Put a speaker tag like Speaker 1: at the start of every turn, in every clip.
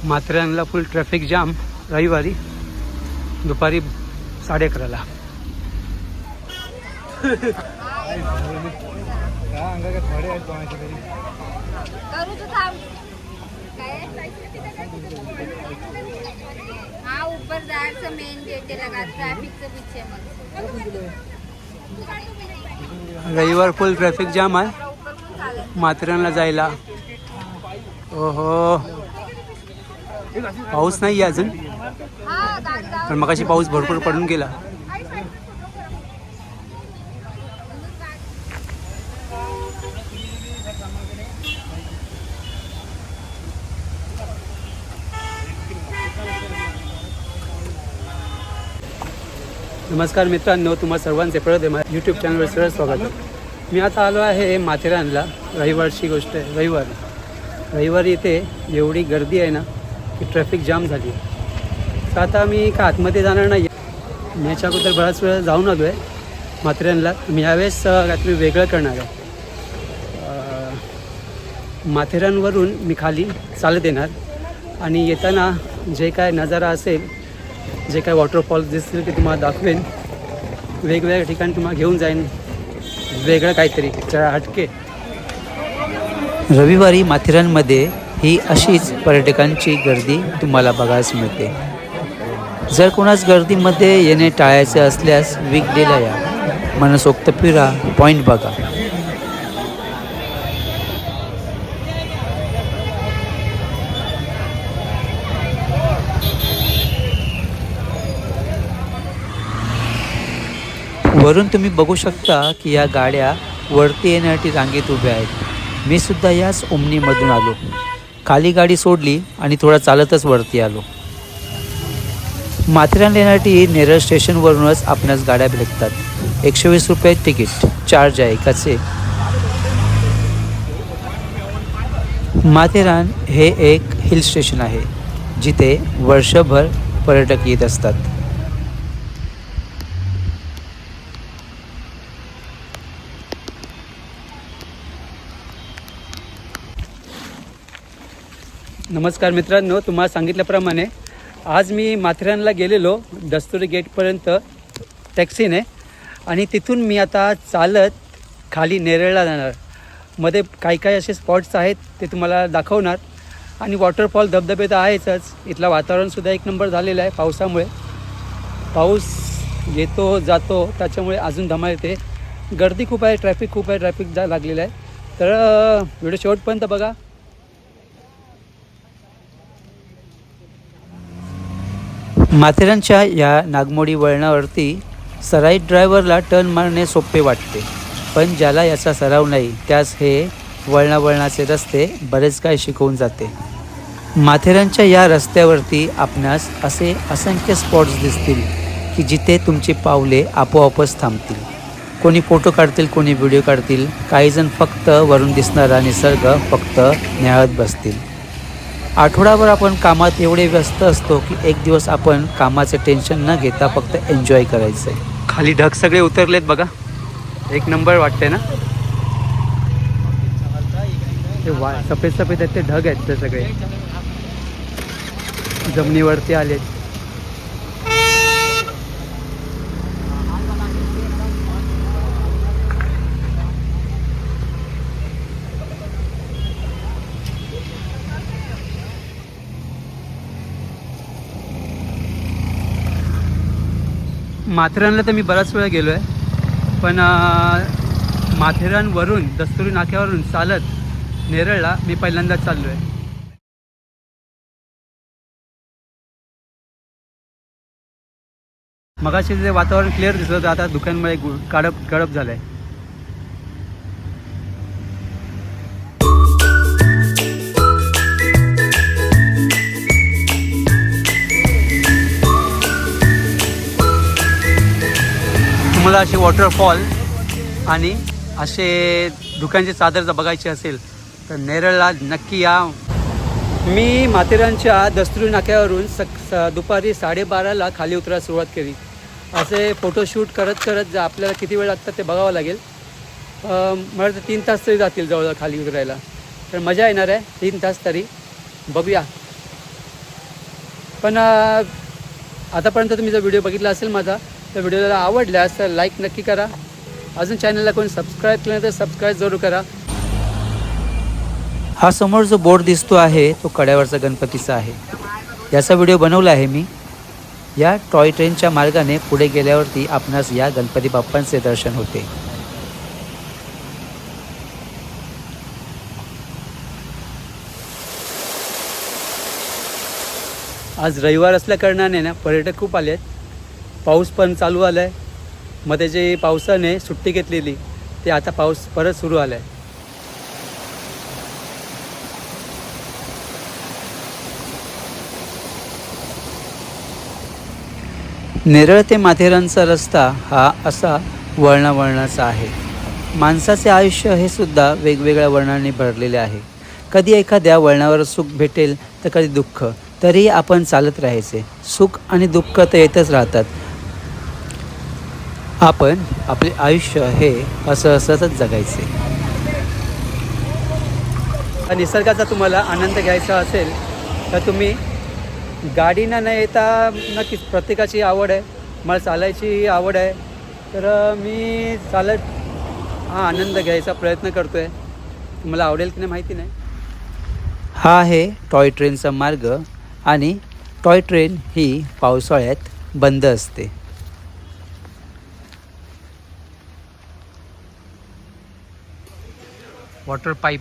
Speaker 1: माथेरानला फुल traffic jam रविवारी दुपारी 11:30ला.
Speaker 2: ऊपर जायचं मेन गेट लगा ट्रॅफिकचं पीछे मग
Speaker 1: रविवार फुल ट्रॅफिक जाम आहे माथेरानला जायला. ओहो पाऊस नाही आहे अजून, पण मगाशी पाऊस भरपूर पडून गेला. नमस्कार मित्रांनो, तुम्हा सर्वांचे परत यूट्यूब चॅनलवर सरळ स्वागत आहे. मी आता आलो आहे माथेरानला. रविवारची गोष्ट आहे. रविवारी इथे एवढी गर्दी आहे ना की ट्रॅफिक जाम झाली आहे. तर आता मी का आतमध्ये जाणार नाही आहे. मी याच्या अगोदर बराच वेळा जाऊन आलो आहे माथेरानला. मी यावेळेस काहीतरी वेगळं करणार आहे. माथेरानवरून मी खाली चालत येणार आणि येताना जे काय नजारा असेल, जे काय वॉटरफॉल्स दिसतील ते तुम्हाला दाखवेन. वेगवेगळ्या ठिकाणी तुम्हाला घेऊन जाईन, वेगळं काहीतरी हटके.
Speaker 3: रविवारी माथेरानमध्ये ही अशीच पर्यटकांची गर्दी तुम्हाला बघायला मिळते. जर कोणाच गर्दीमध्ये येणे टाळायचे असल्यास वीकडेला या, मनसोक्त फिरा, पॉईंट बघा. वरून तुम्ही बघू शकता की या गाड्या वरती येण्यासाठी रांगेत उभ्या आहेत. मी सुद्धा याच ओमनीमधून आलो. खाली गाडी सोडली आणि थोडा चालतच वरती आलो. माथेरान येण्यासाठी नेरळ स्टेशनवरूनच आपणास गाड्या भेटतात. 120 रुपये तिकीट चार्ज आहे एकाचे. माथेरान हे एक हिल स्टेशन आहे जिथे वर्षभर पर्यटक येत असतात.
Speaker 1: नमस्कार मित्रांनो, तुम्हाला सांगितल्याप्रमाणे आज मी माथेरानला गेलेलो दस्तुरी गेटपर्यंत टॅक्सीने आणि तिथून मी आता चालत खाली नेरळला जाणार. मध्ये काही असे स्पॉट्स आहेत ते तुम्हाला दाखवणार आणि वॉटरफॉल धबधबे तर आहेतच. इथलं वातावरणसुद्धा एक नंबर झालेलं आहे पावसामुळे. पाऊस येतो जातो त्याच्यामुळे अजून धमाल येते. गर्दी खूप आहे, ट्रॅफिक खूप आहे, ट्रॅफिक लागलेलं आहे. तर व्हिडिओ शेवटपर्यंत बघा.
Speaker 3: माथेरानच्या या नागमोडी वळणावरती सराईत ड्रायव्हरला टर्न मारणे सोपे वाटते, पण ज्याला याचा सराव नाही त्यास हे वळणाचे रस्ते बरेच काय शिकवून जाते. माथेरानच्या या रस्त्यावरती आपणास असे असंख्य स्पॉट्स दिसतील की जिथे तुमची पावले आपोआपच थांबतील. कोणी फोटो काढतील, कोणी व्हिडिओ काढतील, काहीजण फक्त वरून दिसणारा निसर्ग फक्त निहाळत बसतील. आठवडाभर आपण कामात एवढे व्यस्त असतो की एक दिवस आपण कामाचे टेन्शन न घेता फक्त एन्जॉय करायचं आहे.
Speaker 1: खाली ढग सगळे उतरलेत बघा, एक नंबर वाटते ना. ते सफेद सफेद आहेत ते ढग आहेत, ते सगळे जमिनीवरती आलेत. माथेरानला तर मी बराच वेळा गेलो आहे, पण माथेरानवरून दस्तुरी नाक्यावरून चालत नेरळला मी पहिल्यांदाच चाललो आहे. मगाशी जे वातावरण क्लिअर दिसत होतं आता धुक्यांमुळे गडप झालं आहे. तुम्हाला असे वॉटरफॉल आणि असे दुकानचे चादर जर बघायचे असेल तर नेरळला नक्की या. मी माथेरानच्या दस्तुरी नाक्यावरून दुपारी 12:30ला खाली उतरायला सुरुवात केली. असे फोटोशूट करत करत जर आपल्याला किती वेळ लागतात ते बघावं लागेल. मला तर 3 तास तरी जातील जवळ खाली उतरायला. तर मजा येणार आहे 3 तास तरी. बघूया. पण आतापर्यंत तुम्ही जर व्हिडिओ बघितला असेल माझा तर व्हिडिओला आवडल्यास तर लाईक नक्की करा. अजून चॅनलला कोणी सबस्क्राईब केलं तर सबस्क्राईब जरूर करा.
Speaker 3: हा समोर जो बोर्ड दिसतो आहे तो कड्यावरचा गणपतीचा आहे. याचा व्हिडिओ बनवला आहे मी. या टॉय ट्रेनच्या मार्गाने पुढे गेल्यावरती आपणास या गणपती बाप्पांचे दर्शन होते.
Speaker 1: आज रविवार असल्या कारणाने ना पर्यटक खूप आले आहेत. पाऊस पण चालू आला आहे. मध्ये जे पावसाने सुट्टी घेतलेली ते आता पाऊस परत सुरू आला आहे.
Speaker 3: नेरळ ते माथेरानचा रस्ता हा असा वळणावळणाचा आहे. माणसाचे आयुष्य हे सुद्धा वेगवेगळ्या वळणांनी भरलेले आहे. कधी एखाद्या वळणावर सुख भेटेल तर कधी दुःख. तरीही आपण चालत राहायचे. सुख आणि दुःख तर येतच राहतात. आपण आपले आयुष्य हे असं असतच जगायचे.
Speaker 1: निसर्गाचा तुम्हाला आनंद घ्यायचा असेल तर तुम्ही गाडीनं न येता नक्कीच प्रत्येकाची आवड आहे. मला चालायची आवड आहे तर मी चालत हा आनंद घ्यायचा प्रयत्न करतो आहे. मला आवडेल की नाही माहिती नाही.
Speaker 3: हा आहे टॉय ट्रेनचा मार्ग आणि टॉय ट्रेन ही पावसाळ्यात बंद असते.
Speaker 1: वॉटर पाईप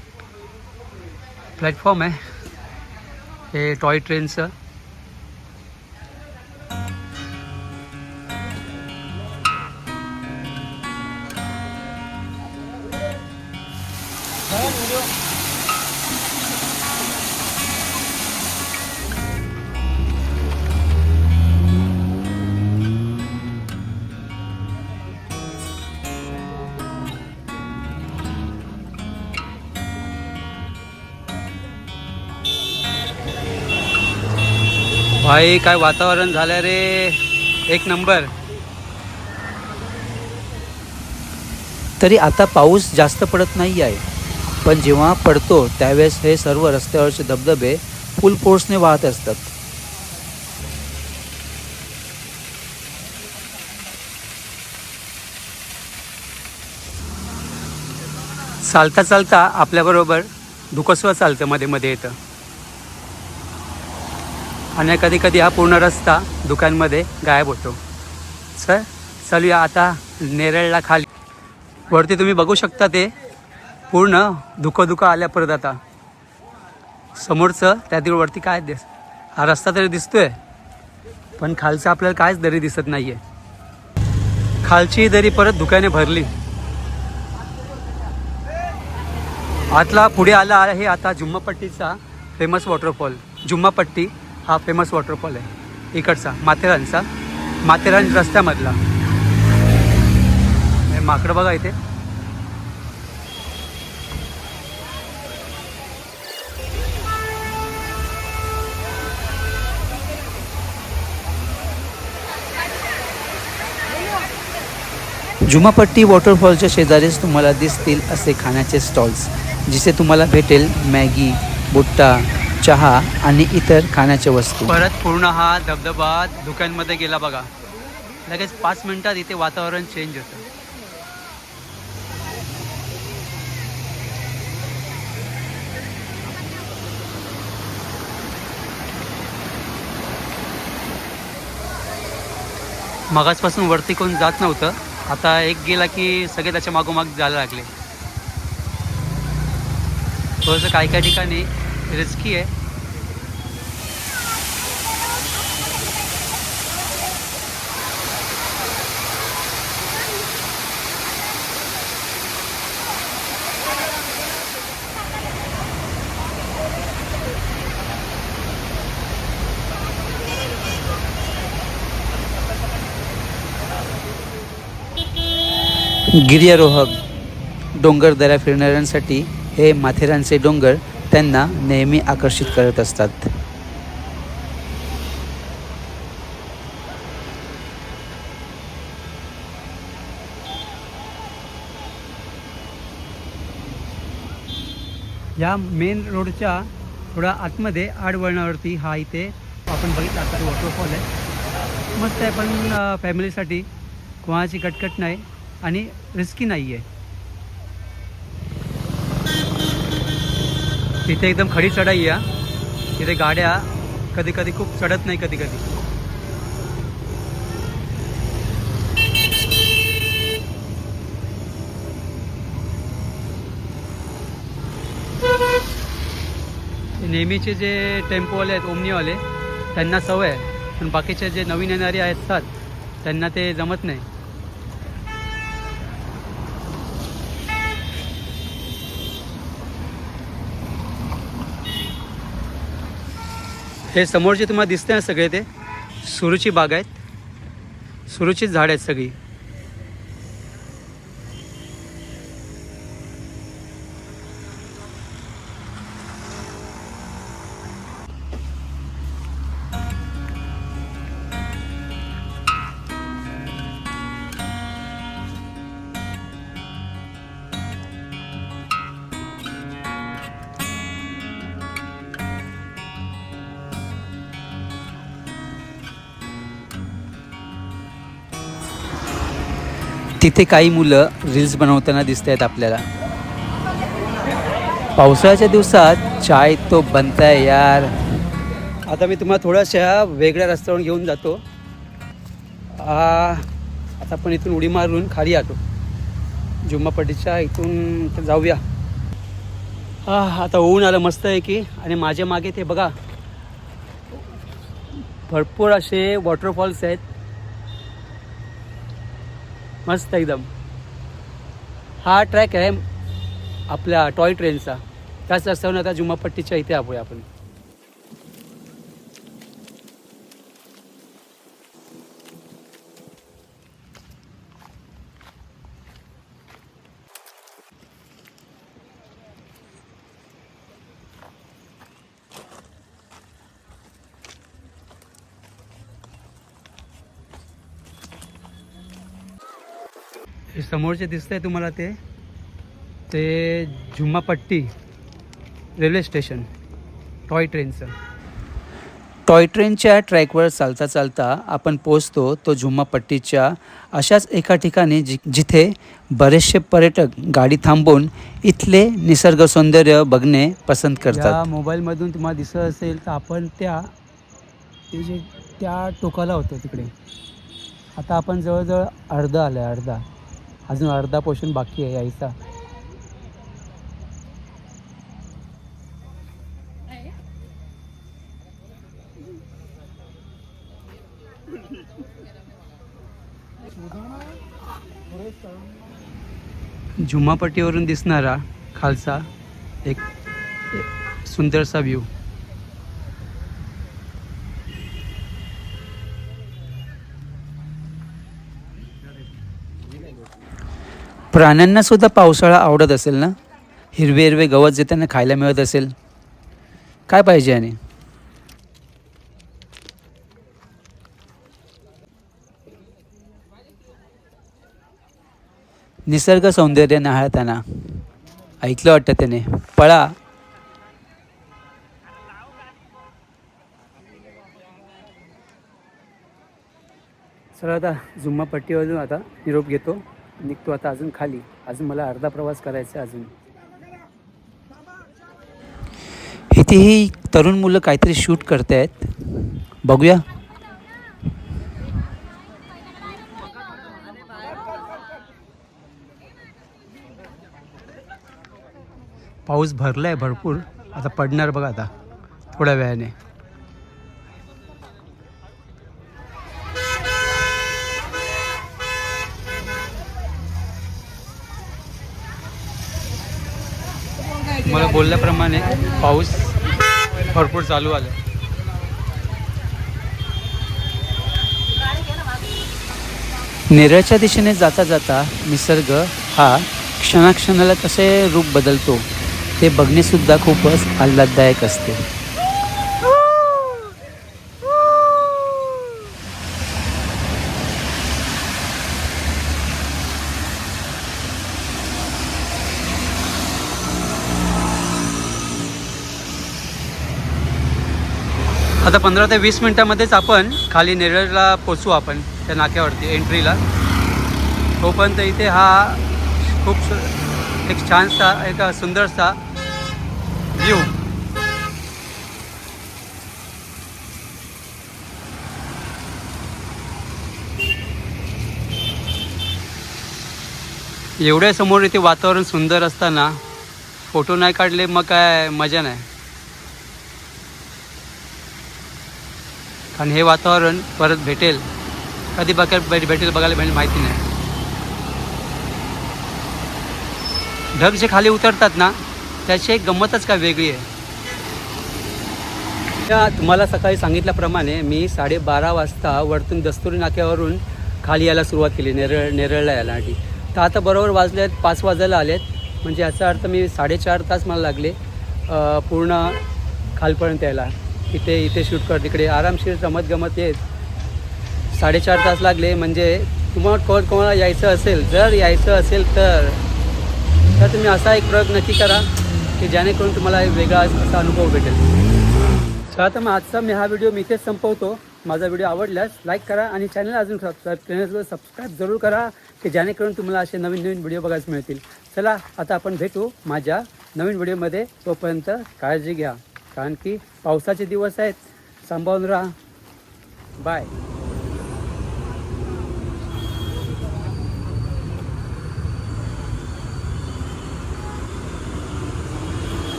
Speaker 1: प्लॅटफॉर्म आहे हे टॉय ट्रेनचं. भाई काय वातावरण झालं रे. एक नंबर.
Speaker 3: तरी आता पाऊस जास्त पडत नाही आहे. पण जेव्हा पडतो त्यावेळेस हे सर्व रस्त्यावरचे धबधबे फुल फोर्सने वाहत असतात.
Speaker 1: चालता चालता आपल्याबरोबर धुकस्व चालतं मध्ये मध्ये येतं. आणि कधी कधी हा पूर्ण रस्ता दुकानमध्ये गायब होतो. सर चालूया आता नेरळला खाली. वरती तुम्ही बघू शकता ते पूर्ण धुकं आल्या परत. आता समोरचं त्या वरती काय हा रस्ता तरी दिसतोय पण खालचं आपल्याला कायच दरी दिसत नाही आहे. खालची दरी परत धुक्याने भरली. आतला पुढे आला आहे आता जुम्मापट्टीचा फेमस वॉटरफॉल. जुम्मापट्टी हा फेमस वॉटरफॉल आहे इकडचा माथेरानचा. माथेरान रस्त्यामधला. माकडं बघा इथे.
Speaker 3: जुमापट्टी वॉटरफॉलच्या शेजारीच तुम्हाला दिसतील असे खाण्याचे स्टॉल्स जिथे तुम्हाला भेटेल मॅगी, बुट्टा, चहा आणि इतर खाण्याच्या वस्तू.
Speaker 1: परत पूर्ण हा धबधबा दुकानमध्ये गेला बघा. लगेच 5 मिनिटात इथे वातावरण चेंज होतं. मगाचपासून वरती कोण जात नव्हतं. आता एक गेला की सगळे त्याच्या मागोमाग जायला लागले. थोडंसं काही ठिकाणी रिस्की आहे.
Speaker 3: गिर्यारोहक डोंगर दऱ्या फिरणाऱ्यांसाठी हे माथेरानचे डोंगर त्यांना नेहमी आकर्षित करत असतात.
Speaker 1: या मेन रोडच्या थोडा आतमध्ये आडवळणावरती हा इथे आपण बघितला आता वॉटरफॉल आहे. मस्त आहे, पण फॅमिलीसाठी कोणाची कटकट नाही आणि रिस्की नाही आहे. तिथे एकदम खडी चढाई आहे. तिथे गाड्या कधी कधी खूप चढत नाही कधी कधी. नेहमीचे जे टेम्पोवाले आहेत, ओमनीवाले, त्यांना सवय आहे, पण बाकीचे जे नवीन येणारे असतात त्यांना ते जमत नाही. हे समोर जे तुम्हाला दिसते ना सगळे ते सुरूची बाग आहेत. सुरूचीच झाड आहेत सगळी.
Speaker 3: तिथे काही मुलं रील्स बनवताना दिसत आहेत आपल्याला. पावसाळ्याच्या दिवसात चाय तो बनता है यार.
Speaker 1: आता मी तुम्हाला थोड्याशा वेगळ्या रस्त्यावरून घेऊन जातो. आता आपण इथून उडी मारून खाली आलो. जुम्मापट्टीच्या इथून जाऊया. आता ऊन आलं मस्त आहे की. आणि माझ्या मागे ते बघा भरपूर असे वॉटरफॉल्स आहेत. मस्त एकदम. हा ट्रॅक आहे आपल्या टॉय ट्रेनचा. त्याच रस्त्यावरून आता जुम्मापट्टीच्या इथे आलोय आपण. हे समोरचे दिसतंय तुम्हाला ते जुम्मापट्टी रेल्वे स्टेशन टॉय ट्रेनचं.
Speaker 3: टॉय ट्रेनच्या ट्रॅकवर चालता चालता आपण पोचतो तो जुम्मापट्टीच्या अशाच एका ठिकाणी जिथे बरेचसे पर्यटक गाडी थांबवून इथले निसर्ग सौंदर्य बघणे पसंत करतात.
Speaker 1: या मोबाईलमधून तुम्हाला दिसत असेल तर आपण त्या टोकाला होतो तिकडे. आता आपण जवळजवळ अर्धा आलं आहे. अजून अर्धा पोर्शन बाकी आहे यायचा. जुम्मापट्टीवरून दिसणारा खालचा एक सुंदरसा व्ह्यू.
Speaker 3: प्राण्यांना सुद्धा पावसाळा आवडत असेल ना. हिरवे हिरवे गवत जे त्यांना खायला मिळत असेल. काय पाहिजे. आणि निसर्ग सौंदर्य न्याहाळताना ऐकलं वाटतं त्याने पळा.
Speaker 1: सर आता जुम्मापट्टीवरून आता निरोप घेतो. निघतो आता अजून खाली. अजून मला अर्धा प्रवास करायचा आहे अजून.
Speaker 3: इथे ही तरुण मुलं काहीतरी शूट करतायत. बघूया.
Speaker 1: पाऊस भरलाय भरपूर. आता पडणार बघा आता थोड्या वेळाने. मला बोलल्याप्रमाणे पाऊस भरपूर चालू आला.
Speaker 3: नेरळच्या दिशेने जाता जाता निसर्ग हा क्षणाक्षणाला कसे रूप बदलतो ते बघणेसुद्धा खूपच आल्हाददायक असते.
Speaker 1: आता 15 ते 20 मिनटामध्येच आपण खाली नेरळला पोचू आपण त्या नाक्यावरती एंट्रीला. तोपर्यंत इथे हा खूप एक छानसा एक सुंदरसा व्ह्यू. एवढ्या समोर इथे वातावरण सुंदर असताना फोटो नाही काढले मग काय मजा नाही. कारण हे वातावरण परत भेटेल कधी भेटेल बघायला माहिती नाही. ढग जे खाली उतरतात ना त्याची एक गंमतच काय वेगळी आहे. तुम्हाला सकाळी सांगितल्याप्रमाणे मी 12:30 वाजता वरतून दस्तुरी नाक्यावरून खाली यायला सुरुवात केली नेरळला यायसाठी. तर आता बरोबर वाजले 5 वाजायला आलेत. म्हणजे याचा अर्थ मी 4.5 तास मला लागले पूर्ण खालपर्यंत यायला. इथे शूट कर तिकडे आरामशीर गमत येत 4.5 तास लागले. म्हणजे तुम्हाला कोणाला यायचं असेल तर तुम्ही असा एक प्रयोग नक्की करा की जेणेकरून तुम्हाला एक वेगळा असा अनुभव भेटेल. तर आता मग आजचा हा व्हिडिओ मी इथेच संपवतो. माझा व्हिडिओ आवडल्यास लाईक करा आणि चॅनल अजून सबस्क्राईब जरूर करा की जेणेकरून तुम्हाला असे नवीन व्हिडिओ बघायला मिळतील. चला आता आपण भेटू माझ्या नवीन व्हिडिओमध्ये. तोपर्यंत काळजी घ्या कारण की पावसाचे दिवस आहेत. सांभाळून राहा. बाय.